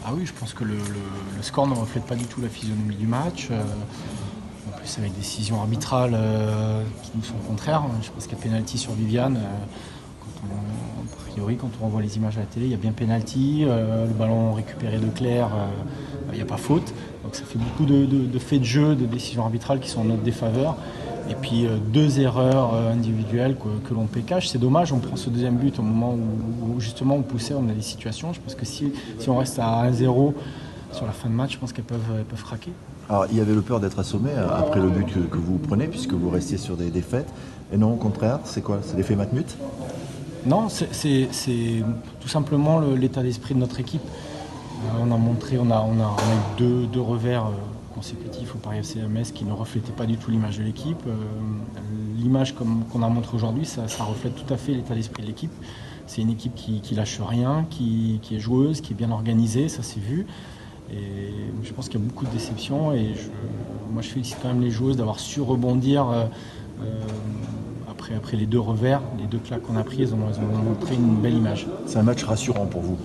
Ah oui, je pense que le score ne reflète pas du tout la physionomie du match. En plus, avec des décisions arbitrales qui nous sont contraires. Je pense qu'il y a pénalty sur Viviane. A priori, quand on revoit les images à la télé, il y a bien pénalty. Le ballon récupéré de Claire, il n'y a pas faute. Donc ça fait beaucoup de faits de jeu, de décisions arbitrales qui sont en notre défaveur. Et puis deux erreurs individuelles que l'on pécache. C'est dommage, on prend ce deuxième but au moment où justement on poussait, on a des situations. Je pense que si on reste à 1-0 sur la fin de match, je pense qu'elles peuvent craquer. Alors, il y avait le peur d'être assommé après le but que vous prenez, puisque vous restiez sur des défaites. Et non, au contraire, c'est quoi? C'est l'effet Matmut? Non, c'est tout simplement l'état d'esprit de notre équipe. On a montré, on a eu deux revers consécutifs au Paris FC Metz qui ne reflétaient pas du tout l'image de l'équipe. L'image qu'on a montrée aujourd'hui, ça reflète tout à fait l'état d'esprit de l'équipe. C'est une équipe qui lâche rien, qui est joueuse, qui est bien organisée, ça s'est vu. Et je pense qu'il y a beaucoup de déceptions et moi je félicite quand même les joueuses d'avoir su rebondir après les deux revers, les deux claques qu'on a pris, elles ont montré une belle image. C'est un match rassurant pour vous?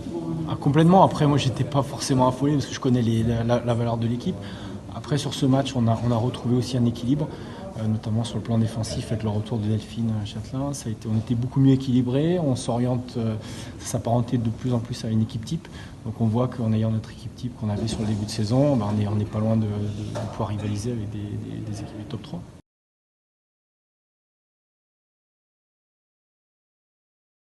Ah, complètement. Après, moi, j'étais pas forcément affolé parce que je connais la valeur de l'équipe. Après, sur ce match, on a retrouvé aussi un équilibre, notamment sur le plan défensif avec le retour de Delphine Châtelain. On était beaucoup mieux équilibré. On s'oriente, ça s'apparentait de plus en plus à une équipe type. Donc, on voit qu'en ayant notre équipe type qu'on avait sur le début de saison, on n'est pas loin de pouvoir rivaliser avec des équipes du top 3.